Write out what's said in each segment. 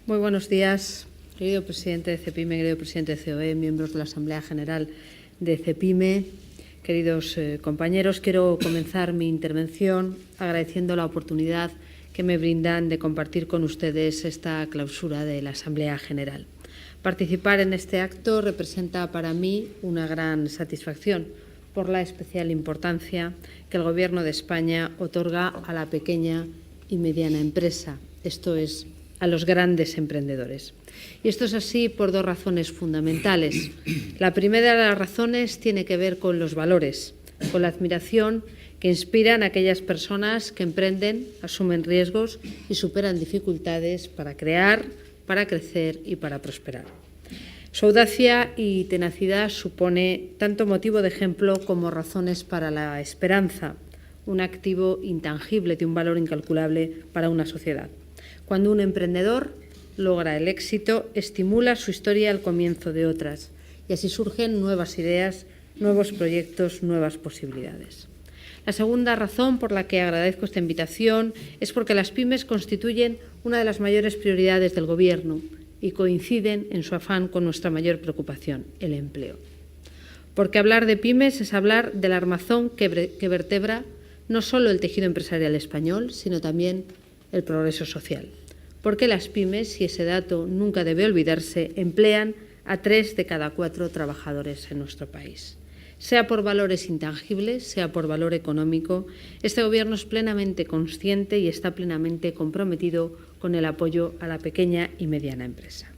Muy buenos días, querido presidente de CEPIME, querido presidente de COE, miembros de la Asamblea General de CEPIME, queridos compañeros. Quiero comenzar mi intervención agradeciendo la oportunidad que me brindan de compartir con ustedes esta clausura de la Asamblea General. Participar en este acto representa para mí una gran satisfacción por la especial importancia que el Gobierno de España otorga a la pequeña y mediana empresa, esto es, a los grandes emprendedores. Y esto es así por dos razones fundamentales. La primera de las razones tiene que ver con los valores, con la admiración que inspiran a aquellas personas que emprenden, asumen riesgos y superan dificultades para crear, para crecer y para prosperar. Su audacia y tenacidad supone tanto motivo de ejemplo como razones para la esperanza, un activo intangible de un valor incalculable para una sociedad. Cuando un emprendedor logra el éxito, estimula su historia al comienzo de otras y así surgen nuevas ideas, nuevos proyectos, nuevas posibilidades. La segunda razón por la que agradezco esta invitación es porque las pymes constituyen una de las mayores prioridades del Gobierno y coinciden en su afán con nuestra mayor preocupación, el empleo. Porque hablar de pymes es hablar del armazón que vertebra no solo el tejido empresarial español, sino también el progreso social. Porque las pymes, y ese dato nunca debe olvidarse, emplean a 3 de cada 4 trabajadores en nuestro país. Sea por valores intangibles, sea por valor económico, este Gobierno es plenamente consciente y está plenamente comprometido con el apoyo a la pequeña y mediana empresa.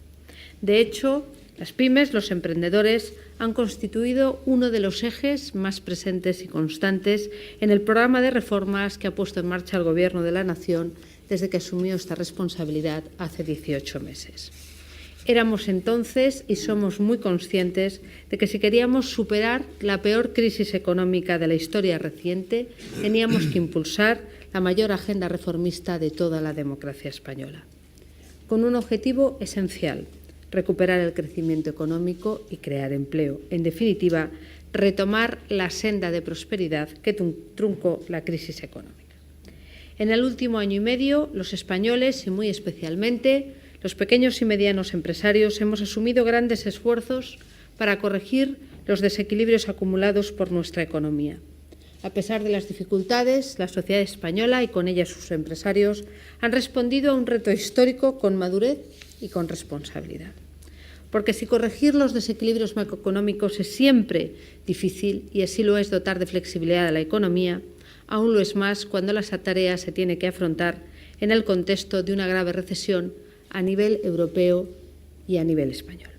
De hecho, las pymes, los emprendedores, han constituido uno de los ejes más presentes y constantes en el programa de reformas que ha puesto en marcha el Gobierno de la Nación desde que asumió esta responsabilidad hace 18 meses. Éramos entonces y somos muy conscientes de que si queríamos superar la peor crisis económica de la historia reciente, teníamos que impulsar la mayor agenda reformista de toda la democracia española, con un objetivo esencial: recuperar el crecimiento económico y crear empleo. En definitiva, retomar la senda de prosperidad que truncó la crisis económica. En el último año y medio, los españoles, y muy especialmente los pequeños y medianos empresarios, hemos asumido grandes esfuerzos para corregir los desequilibrios acumulados por nuestra economía. A pesar de las dificultades, la sociedad española y con ella sus empresarios han respondido a un reto histórico con madurez y con responsabilidad. Porque si corregir los desequilibrios macroeconómicos es siempre difícil, y así lo es dotar de flexibilidad a la economía, aún lo es más cuando la tarea se tiene que afrontar en el contexto de una grave recesión a nivel europeo y a nivel español.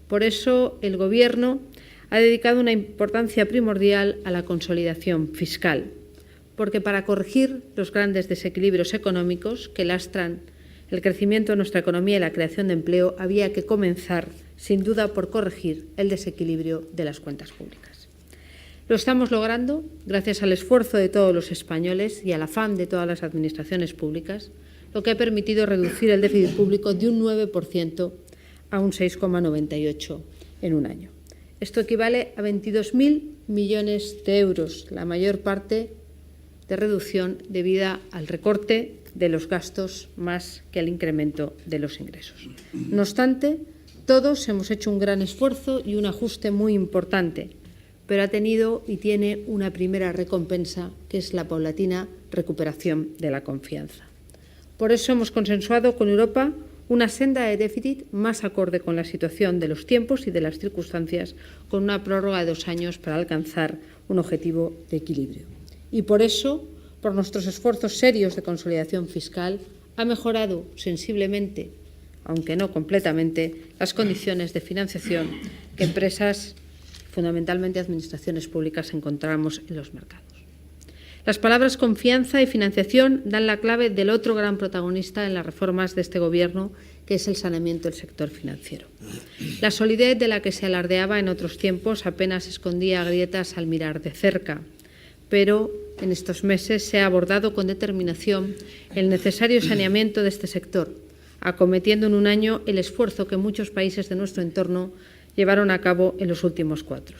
Por eso, el Gobierno ha dedicado una importancia primordial a la consolidación fiscal, porque para corregir los grandes desequilibrios económicos que lastran el crecimiento de nuestra economía y la creación de empleo, había que comenzar, sin duda, por corregir el desequilibrio de las cuentas públicas. Lo estamos logrando gracias al esfuerzo de todos los españoles y al afán de todas las administraciones públicas, lo que ha permitido reducir el déficit público de un 9% a un 6,98% en un año. Esto equivale a 22.000 millones de euros, la mayor parte de reducción debida al recorte de los gastos más que al incremento de los ingresos. No obstante, todos hemos hecho un gran esfuerzo y un ajuste muy importante, pero ha tenido y tiene una primera recompensa, que es la paulatina recuperación de la confianza. Por eso hemos consensuado con Europa una senda de déficit más acorde con la situación de los tiempos y de las circunstancias, con una prórroga de 2 años para alcanzar un objetivo de equilibrio. Y por eso, por nuestros esfuerzos serios de consolidación fiscal, ha mejorado sensiblemente, aunque no completamente, las condiciones de financiación que empresas, fundamentalmente administraciones públicas, encontramos en los mercados. Las palabras confianza y financiación dan la clave del otro gran protagonista en las reformas de este Gobierno, que es el saneamiento del sector financiero. La solidez de la que se alardeaba en otros tiempos apenas escondía grietas al mirar de cerca, pero en estos meses se ha abordado con determinación el necesario saneamiento de este sector, acometiendo en un año el esfuerzo que muchos países de nuestro entorno llevaron a cabo en los últimos 4.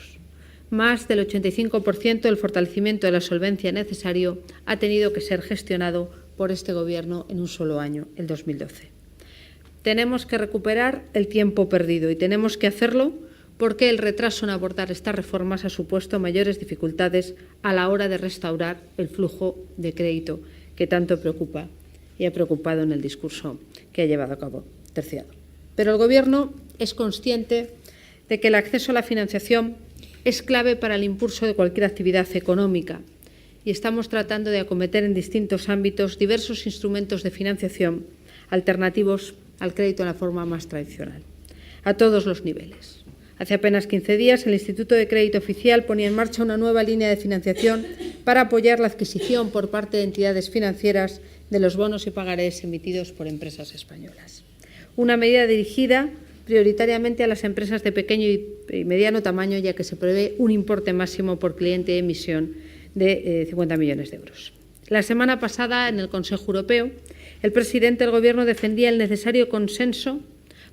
Más del 85% del fortalecimiento de la solvencia necesario ha tenido que ser gestionado por este Gobierno en un solo año, el 2012. tenemos que recuperar el tiempo perdido y tenemos que hacerlo porque el retraso en abordar estas reformas ha supuesto mayores dificultades a la hora de restaurar el flujo de crédito que tanto preocupa y ha preocupado en el discurso que ha llevado a cabo Terciado. Pero el Gobierno es consciente de que el acceso a la financiación es clave para el impulso de cualquier actividad económica y estamos tratando de acometer en distintos ámbitos diversos instrumentos de financiación alternativos al crédito en la forma más tradicional, a todos los niveles. Hace apenas 15 días, el Instituto de Crédito Oficial ponía en marcha una nueva línea de financiación para apoyar la adquisición por parte de entidades financieras de los bonos y pagarés emitidos por empresas españolas. Una medida dirigida prioritariamente a las empresas de pequeño y mediano tamaño, ya que se prevé un importe máximo por cliente de emisión de 50 millones de euros. La semana pasada, en el Consejo Europeo, el presidente del Gobierno defendía el necesario consenso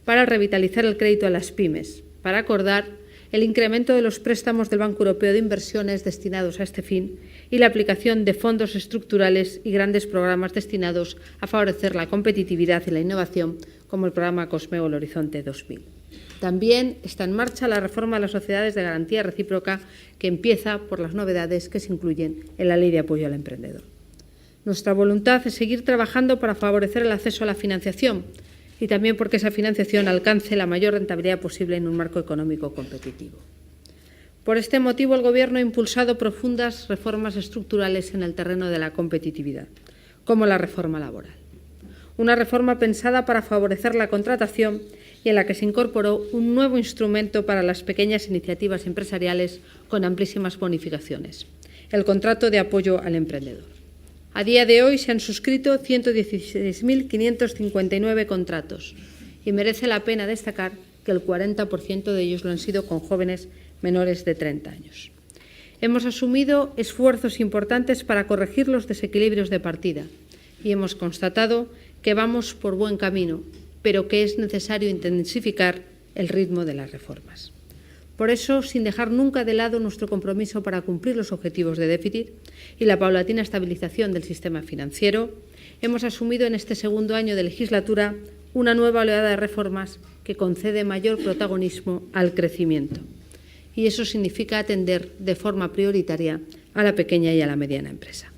para revitalizar el crédito a las pymes, para acordar el incremento de los préstamos del Banco Europeo de Inversiones destinados a este fin y la aplicación de fondos estructurales y grandes programas destinados a favorecer la competitividad y la innovación, como el programa COSME o el Horizonte 2000. También está en marcha la reforma de las sociedades de garantía recíproca, que empieza por las novedades que se incluyen en la Ley de Apoyo al Emprendedor. Nuestra voluntad es seguir trabajando para favorecer el acceso a la financiación y también porque esa financiación alcance la mayor rentabilidad posible en un marco económico competitivo. Por este motivo, el Gobierno ha impulsado profundas reformas estructurales en el terreno de la competitividad, como la reforma laboral. Una reforma pensada para favorecer la contratación y en la que se incorporó un nuevo instrumento para las pequeñas iniciativas empresariales con amplísimas bonificaciones, el contrato de apoyo al emprendedor. A día de hoy se han suscrito 116.559 contratos y merece la pena destacar que el 40% de ellos lo han sido con jóvenes menores de 30 años. Hemos asumido esfuerzos importantes para corregir los desequilibrios de partida y hemos constatado que vamos por buen camino, pero que es necesario intensificar el ritmo de las reformas. Por eso, sin dejar nunca de lado nuestro compromiso para cumplir los objetivos de déficit y la paulatina estabilización del sistema financiero, hemos asumido en este segundo año de legislatura una nueva oleada de reformas que concede mayor protagonismo al crecimiento. Y eso significa atender de forma prioritaria a la pequeña y a la mediana empresa.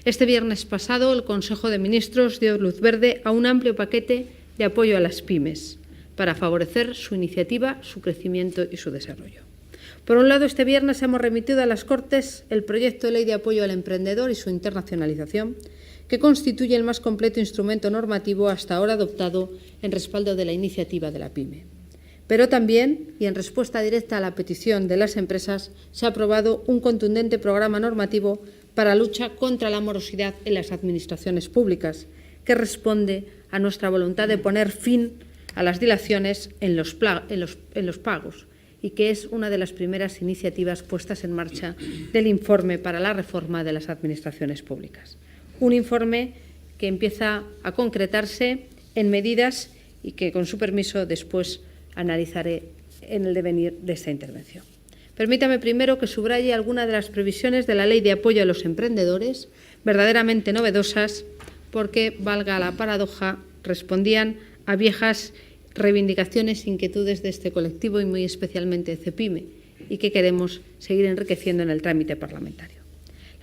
Este viernes pasado, el Consejo de Ministros dio luz verde a un amplio paquete de apoyo a las pymes, para favorecer su iniciativa, su crecimiento y su desarrollo. Por un lado, este viernes hemos remitido a las Cortes el proyecto de Ley de Apoyo al Emprendedor y su internacionalización, que constituye el más completo instrumento normativo hasta ahora adoptado en respaldo de la iniciativa de la PYME. Pero también, y en respuesta directa a la petición de las empresas, se ha aprobado un contundente programa normativo para la lucha contra la morosidad en las administraciones públicas, que responde a nuestra voluntad de poner fin a las dilaciones en los pagos y que es una de las primeras iniciativas puestas en marcha del informe para la reforma de las administraciones públicas. Un informe que empieza a concretarse en medidas y que, con su permiso, después analizaré en el devenir de esta intervención. Permítame primero que subraye algunas de las previsiones de la Ley de Apoyo a los Emprendedores, verdaderamente novedosas, porque, valga la paradoja, respondían a viejas reivindicaciones e inquietudes de este colectivo y muy especialmente de CEPIME y que queremos seguir enriqueciendo en el trámite parlamentario.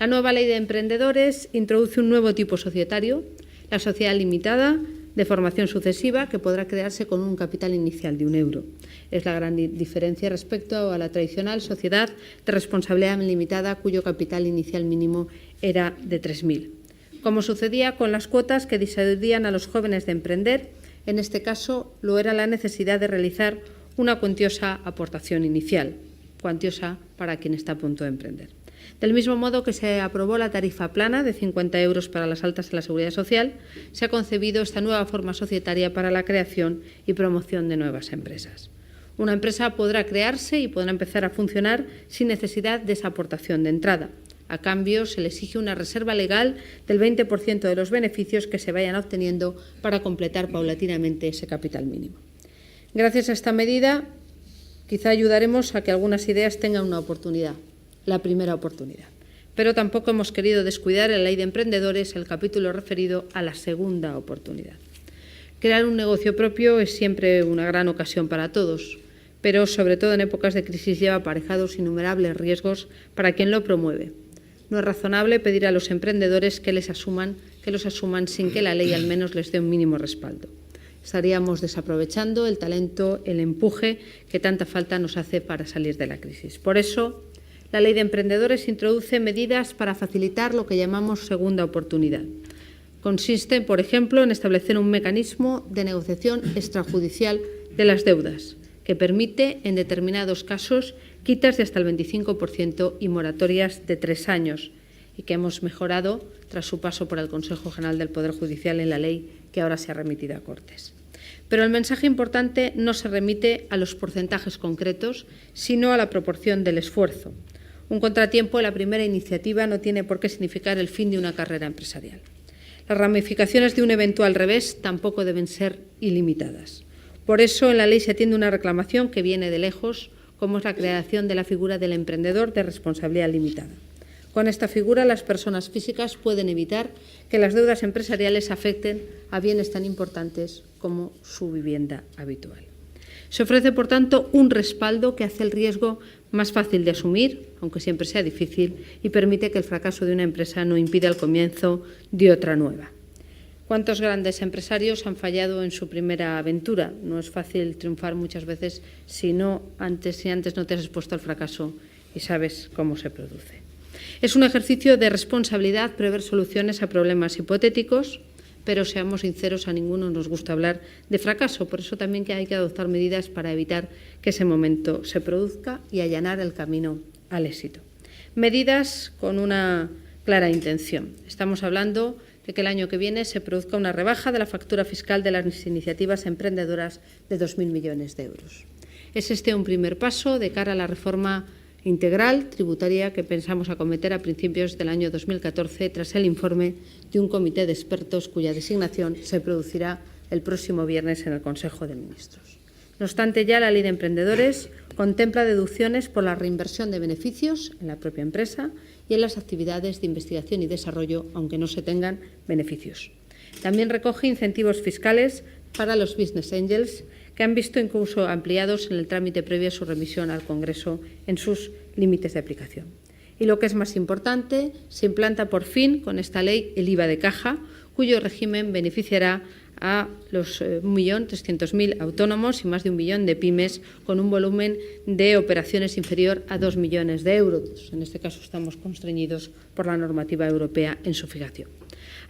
La nueva Ley de Emprendedores introduce un nuevo tipo societario, la sociedad limitada de formación sucesiva, que podrá crearse con un capital inicial de €1. Es la gran diferencia respecto a la tradicional sociedad de responsabilidad limitada, cuyo capital inicial mínimo era de 3.000. Como sucedía con las cuotas que disuadían a los jóvenes de emprender, en este caso lo era la necesidad de realizar una cuantiosa aportación inicial, cuantiosa para quien está a punto de emprender. Del mismo modo que se aprobó la tarifa plana de 50 € para las altas en la Seguridad Social, se ha concebido esta nueva forma societaria para la creación y promoción de nuevas empresas. Una empresa podrá crearse y podrá empezar a funcionar sin necesidad de esa aportación de entrada. A cambio, se le exige una reserva legal del 20% de los beneficios que se vayan obteniendo para completar paulatinamente ese capital mínimo. Gracias a esta medida, quizá ayudaremos a que algunas ideas tengan una oportunidad, la primera oportunidad. Pero tampoco hemos querido descuidar en la Ley de Emprendedores el capítulo referido a la segunda oportunidad, Crear un negocio propio es siempre una gran ocasión para todos, pero sobre todo en épocas de crisis lleva aparejados innumerables riesgos para quien lo promueve. No es razonable pedir a los emprendedores que los asuman sin que la ley al menos les dé un mínimo respaldo. Estaríamos desaprovechando el talento, el empuje que tanta falta nos hace para salir de la crisis. Por eso, la Ley de Emprendedores introduce medidas para facilitar lo que llamamos segunda oportunidad. Consiste, por ejemplo, en establecer un mecanismo de negociación extrajudicial de las deudas, que permite, en determinados casos, quitas de hasta el 25% y moratorias de 3 años, y que hemos mejorado tras su paso por el Consejo General del Poder Judicial en la ley que ahora se ha remitido a Cortes. Pero el mensaje importante no se remite a los porcentajes concretos, sino a la proporción del esfuerzo. Un contratiempo en la primera iniciativa no tiene por qué significar el fin de una carrera empresarial. Las ramificaciones de un eventual revés tampoco deben ser ilimitadas. Por eso, en la ley se atiende una reclamación que viene de lejos, como es la creación de la figura del emprendedor de responsabilidad limitada. Con esta figura, las personas físicas pueden evitar que las deudas empresariales afecten a bienes tan importantes como su vivienda habitual. Se ofrece, por tanto, un respaldo que hace el riesgo más fácil de asumir, aunque siempre sea difícil, y permite que el fracaso de una empresa no impida el comienzo de otra nueva. ¿Cuántos grandes empresarios han fallado en su primera aventura? No es fácil triunfar muchas veces si antes no te has expuesto al fracaso y sabes cómo se produce. Es un ejercicio de responsabilidad prever soluciones a problemas hipotéticos, pero seamos sinceros, a ninguno nos gusta hablar de fracaso. Por eso también que hay que adoptar medidas para evitar que ese momento se produzca y allanar el camino al éxito. Medidas con una clara intención. Estamos hablando de que el año que viene se produzca una rebaja de la factura fiscal de las iniciativas emprendedoras de 2.000 millones de euros. Es este un primer paso de cara a la reforma integral tributaria que pensamos acometer a principios del año 2014 tras el informe de un comité de expertos cuya designación se producirá el próximo viernes en el Consejo de Ministros. No obstante, ya la Ley de Emprendedores contempla deducciones por la reinversión de beneficios en la propia empresa y en las actividades de investigación y desarrollo, aunque no se tengan beneficios. También recoge incentivos fiscales para los business angels, que han visto incluso ampliados en el trámite previo a su remisión al Congreso en sus límites de aplicación. Y lo que es más importante, se implanta por fin con esta ley el IVA de caja, cuyo régimen beneficiará a los 1.300.000 autónomos y más de 1 millón de pymes con un volumen de operaciones inferior a 2 millones de euros. En este caso estamos constreñidos por la normativa europea en su fijación.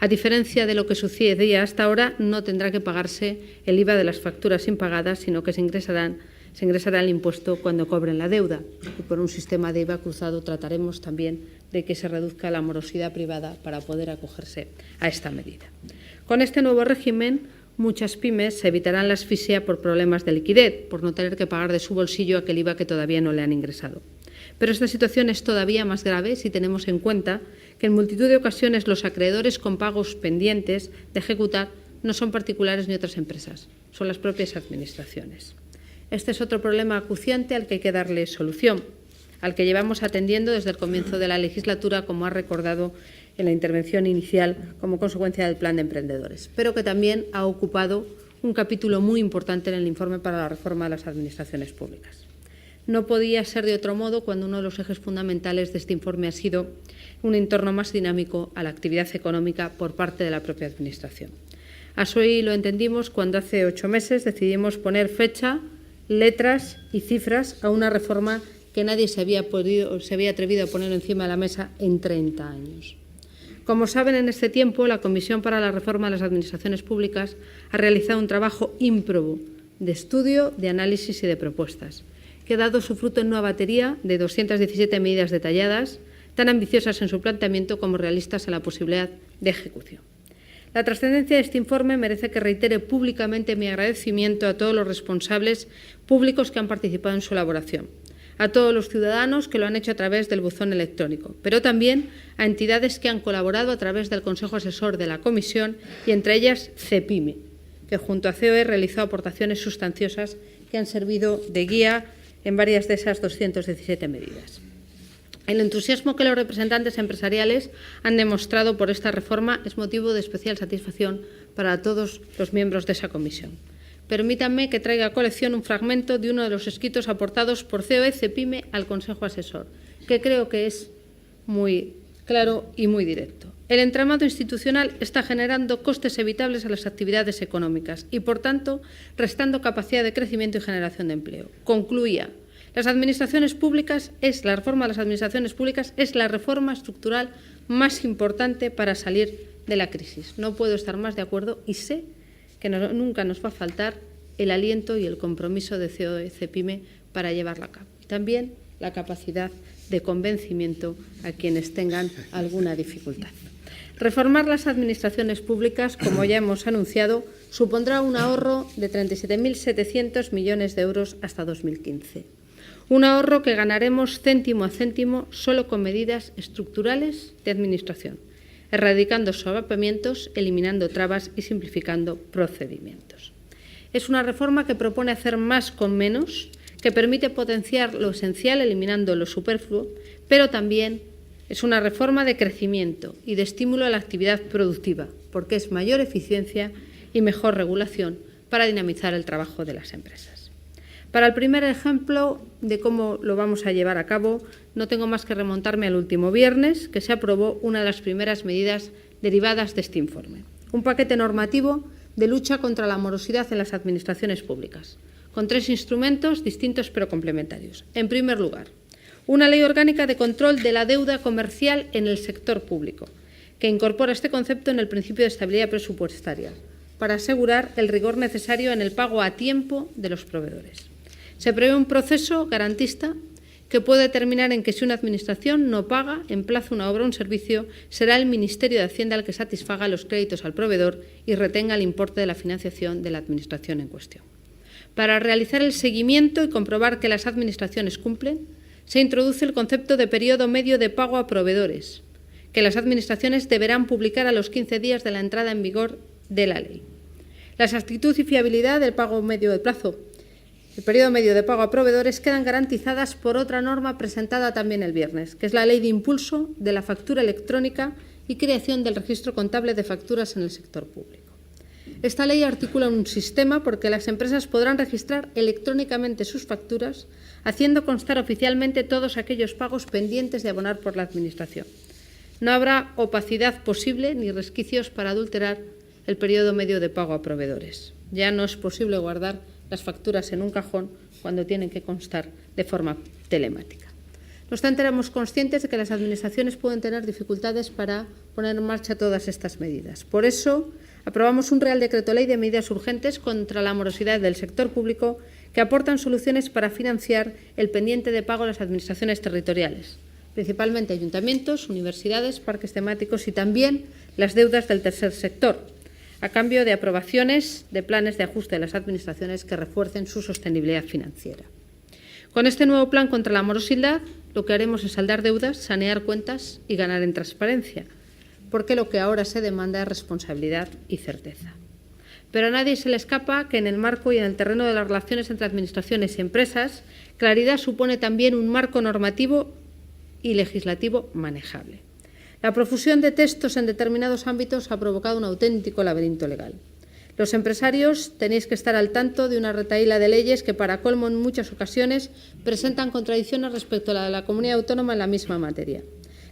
A diferencia de lo que sucedía hasta ahora, no tendrá que pagarse el IVA de las facturas impagadas, sino que se ingresará el impuesto cuando cobren la deuda. Y por un sistema de IVA cruzado trataremos también de que se reduzca la morosidad privada para poder acogerse a esta medida. Con este nuevo régimen, muchas pymes se evitarán la asfixia por problemas de liquidez, por no tener que pagar de su bolsillo aquel IVA que todavía no le han ingresado. Pero esta situación es todavía más grave si tenemos en cuenta que en multitud de ocasiones los acreedores con pagos pendientes de ejecutar no son particulares ni otras empresas, son las propias administraciones. Este es otro problema acuciante al que hay que darle solución, al que llevamos atendiendo desde el comienzo de la legislatura, como ha recordado en la intervención inicial, como consecuencia del Plan de Emprendedores, pero que también ha ocupado un capítulo muy importante en el informe para la reforma de las administraciones públicas. No podía ser de otro modo cuando uno de los ejes fundamentales de este informe ha sido un entorno más dinámico a la actividad económica por parte de la propia Administración. Así lo entendimos cuando hace 8 meses decidimos poner fecha, letras y cifras a una reforma que nadie se había atrevido a poner encima de la mesa en 30 años. Como saben, en este tiempo la Comisión para la Reforma de las Administraciones Públicas ha realizado un trabajo ímprobo de estudio, de análisis y de propuestas, que ha dado su fruto en una batería de 217 medidas detalladas, tan ambiciosas en su planteamiento como realistas en la posibilidad de ejecución. La trascendencia de este informe merece que reitere públicamente mi agradecimiento a todos los responsables públicos que han participado en su elaboración, a todos los ciudadanos que lo han hecho a través del buzón electrónico, pero también a entidades que han colaborado a través del Consejo Asesor de la Comisión y entre ellas CEPIME, que junto a COE realizó aportaciones sustanciosas que han servido de guía en varias de esas 217 medidas. El entusiasmo que los representantes empresariales han demostrado por esta reforma es motivo de especial satisfacción para todos los miembros de esa comisión. Permítanme que traiga a colección un fragmento de uno de los escritos aportados por COE CEPIME al Consejo Asesor, que creo que es muy claro y muy directo. El entramado institucional está generando costes evitables a las actividades económicas y, por tanto, restando capacidad de crecimiento y generación de empleo. Concluía: la reforma de las administraciones públicas es la reforma estructural más importante para salir de la crisis. No puedo estar más de acuerdo y sé que nunca nos va a faltar el aliento y el compromiso de COE CEPIME para llevarla a cabo. Y también la capacidad de convencimiento a quienes tengan alguna dificultad. Reformar las administraciones públicas, como ya hemos anunciado, supondrá un ahorro de 37.700 millones de euros hasta 2015. Un ahorro que ganaremos céntimo a céntimo solo con medidas estructurales de administración, erradicando solapamientos, eliminando trabas y simplificando procedimientos. Es una reforma que propone hacer más con menos, que permite potenciar lo esencial eliminando lo superfluo, pero también es una reforma de crecimiento y de estímulo a la actividad productiva, porque es mayor eficiencia y mejor regulación para dinamizar el trabajo de las empresas. Para el primer ejemplo de cómo lo vamos a llevar a cabo, no tengo más que remontarme al último viernes, que se aprobó una de las primeras medidas derivadas de este informe. Un paquete normativo de lucha contra la morosidad en las administraciones públicas, con 3 instrumentos distintos pero complementarios. En primer lugar, una ley orgánica de control de la deuda comercial en el sector público, que incorpora este concepto en el principio de estabilidad presupuestaria, para asegurar el rigor necesario en el pago a tiempo de los proveedores. Se prevé un proceso garantista que puede terminar en que si una administración no paga en plazo una obra o un servicio, será el Ministerio de Hacienda el que satisfaga los créditos al proveedor y retenga el importe de la financiación de la administración en cuestión. Para realizar el seguimiento y comprobar que las administraciones cumplen, se introduce el concepto de periodo medio de pago a proveedores, que las administraciones deberán publicar a los 15 días de la entrada en vigor de la ley. La exactitud y fiabilidad del pago medio de plazo, el periodo medio de pago a proveedores, quedan garantizadas por otra norma presentada también el viernes, que es la Ley de Impulso de la Factura Electrónica y creación del registro contable de facturas en el sector público. Esta ley articula un sistema porque las empresas podrán registrar electrónicamente sus facturas, haciendo constar oficialmente todos aquellos pagos pendientes de abonar por la Administración. No habrá opacidad posible ni resquicios para adulterar el periodo medio de pago a proveedores. Ya no es posible guardar las facturas en un cajón cuando tienen que constar de forma telemática. No obstante, éramos conscientes de que las administraciones pueden tener dificultades para poner en marcha todas estas medidas. Por eso, aprobamos un Real Decreto Ley de medidas urgentes contra la morosidad del sector público que aportan soluciones para financiar el pendiente de pago a las administraciones territoriales, principalmente ayuntamientos, universidades, parques temáticos y también las deudas del tercer sector, a cambio de aprobaciones de planes de ajuste de las administraciones que refuercen su sostenibilidad financiera. Con este nuevo plan contra la morosidad, lo que haremos es saldar deudas, sanear cuentas y ganar en transparencia, porque lo que ahora se demanda es responsabilidad y certeza. Pero a nadie se le escapa que en el marco y en el terreno de las relaciones entre administraciones y empresas, claridad supone también un marco normativo y legislativo manejable. La profusión de textos en determinados ámbitos ha provocado un auténtico laberinto legal. Los empresarios tenéis que estar al tanto de una retahíla de leyes que, para colmo, en muchas ocasiones presentan contradicciones respecto a la de la comunidad autónoma en la misma materia.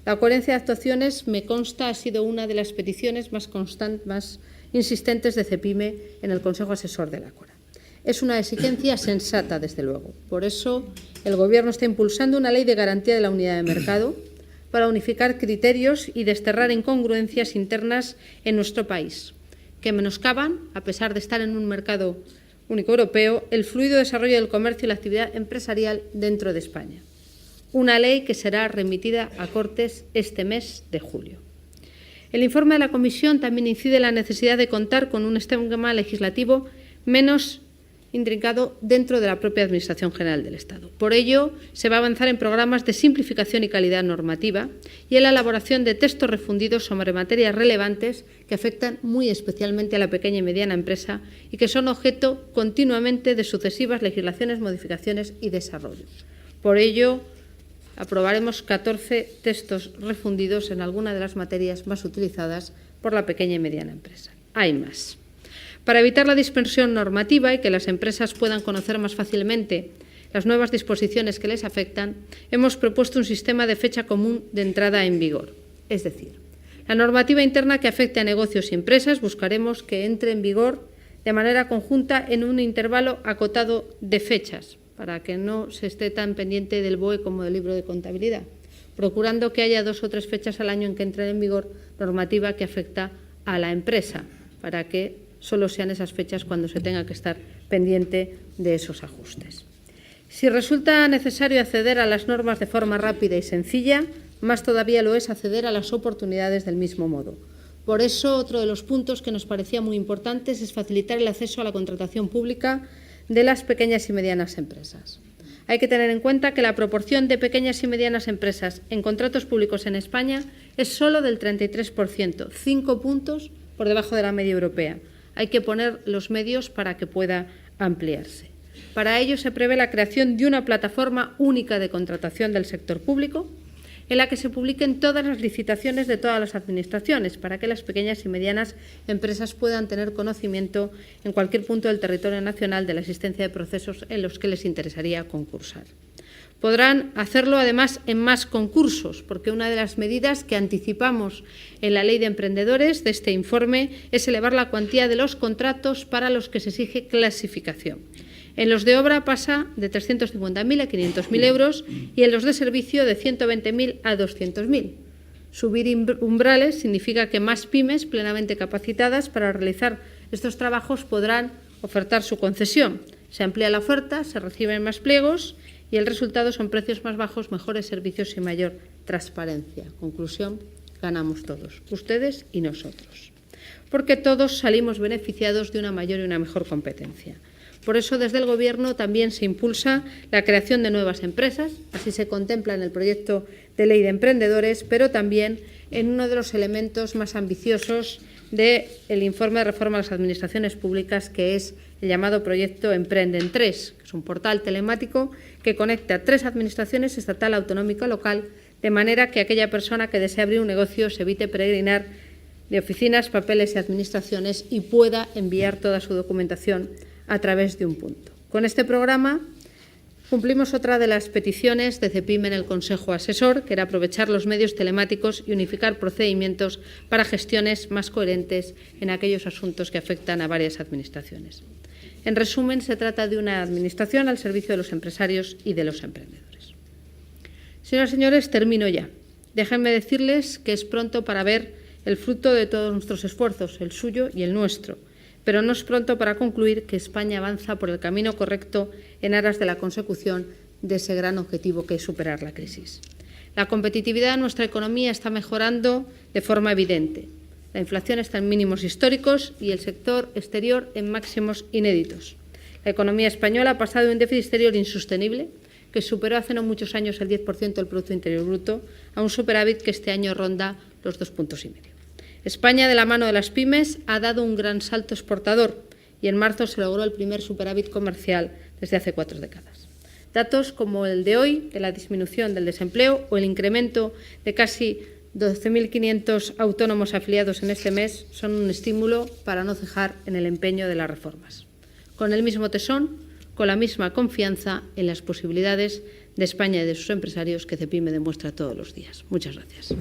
La coherencia de actuaciones, me consta, ha sido una de las peticiones más insistentes de CEPIME en el Consejo Asesor de la Ágora. Es una exigencia sensata, desde luego. Por eso, el Gobierno está impulsando una ley de garantía de la unidad de mercado para unificar criterios y desterrar incongruencias internas en nuestro país, que menoscaban, a pesar de estar en un mercado único europeo, el fluido desarrollo del comercio y la actividad empresarial dentro de España. Una ley que será remitida a Cortes este mes de julio. El informe de la Comisión también incide en la necesidad de contar con un esquema legislativo menos intrincado dentro de la propia Administración General del Estado. Por ello, se va a avanzar en programas de simplificación y calidad normativa y en la elaboración de textos refundidos sobre materias relevantes que afectan muy especialmente a la pequeña y mediana empresa y que son objeto continuamente de sucesivas legislaciones, modificaciones y desarrollos. Por ello, aprobaremos 14 textos refundidos en alguna de las materias más utilizadas por la pequeña y mediana empresa. Hay más. Para evitar la dispersión normativa y que las empresas puedan conocer más fácilmente las nuevas disposiciones que les afectan, hemos propuesto un sistema de fecha común de entrada en vigor. Es decir, la normativa interna que afecte a negocios y empresas buscaremos que entre en vigor de manera conjunta en un intervalo acotado de fechas, para que no se esté tan pendiente del BOE como del libro de contabilidad, procurando que haya 2 o 3 fechas al año en que entre en vigor normativa que afecta a la empresa, para que solo sean esas fechas cuando se tenga que estar pendiente de esos ajustes. Si resulta necesario acceder a las normas de forma rápida y sencilla, más todavía lo es acceder a las oportunidades del mismo modo. Por eso, otro de los puntos que nos parecía muy importantes es facilitar el acceso a la contratación pública de las pequeñas y medianas empresas. Hay que tener en cuenta que la proporción de pequeñas y medianas empresas en contratos públicos en España es solo del 33%, 5 puntos por debajo de la media europea. Hay que poner los medios para que pueda ampliarse. Para ello se prevé la creación de una plataforma única de contratación del sector público, en la que se publiquen todas las licitaciones de todas las administraciones, para que las pequeñas y medianas empresas puedan tener conocimiento en cualquier punto del territorio nacional de la existencia de procesos en los que les interesaría concursar. Podrán hacerlo, además, en más concursos, porque una de las medidas que anticipamos en la Ley de Emprendedores de este informe es elevar la cuantía de los contratos para los que se exige clasificación. En los de obra pasa de 350.000 a 500.000 euros y en los de servicio de 120.000 a 200.000. Subir umbrales significa que más pymes plenamente capacitadas para realizar estos trabajos podrán ofertar su concesión. Se amplía la oferta, se reciben más pliegos y el resultado son precios más bajos, mejores servicios y mayor transparencia. Conclusión, ganamos todos, ustedes y nosotros, porque todos salimos beneficiados de una mayor y una mejor competencia. Por eso, desde el Gobierno también se impulsa la creación de nuevas empresas, así se contempla en el proyecto de Ley de Emprendedores, pero también en uno de los elementos más ambiciosos del informe de reforma a las administraciones públicas, que es el llamado proyecto Emprenden 3, que es un portal telemático que conecta a 3 administraciones, estatal, autonómica, local, de manera que aquella persona que desea abrir un negocio se evite peregrinar de oficinas, papeles y administraciones y pueda enviar toda su documentación a través de un punto. Con este programa cumplimos otra de las peticiones de CEPIME en el Consejo Asesor, que era aprovechar los medios telemáticos y unificar procedimientos para gestiones más coherentes en aquellos asuntos que afectan a varias administraciones. En resumen, se trata de una administración al servicio de los empresarios y de los emprendedores. Señoras y señores, termino ya. Déjenme decirles que es pronto para ver el fruto de todos nuestros esfuerzos, el suyo y el nuestro, pero no es pronto para concluir que España avanza por el camino correcto en aras de la consecución de ese gran objetivo que es superar la crisis. La competitividad de nuestra economía está mejorando de forma evidente. La inflación está en mínimos históricos y el sector exterior en máximos inéditos. La economía española ha pasado de un déficit exterior insostenible, que superó hace no muchos años el 10% del Producto Interior Bruto, a un superávit que este año ronda los 2,5 puntos. España, de la mano de las pymes, ha dado un gran salto exportador y en marzo se logró el primer superávit comercial desde hace 4 décadas. Datos como el de hoy, de la disminución del desempleo o el incremento de casi 12.500 autónomos afiliados en este mes son un estímulo para no cejar en el empeño de las reformas. Con el mismo tesón, con la misma confianza en las posibilidades de España y de sus empresarios que CEPIME demuestra todos los días. Muchas gracias.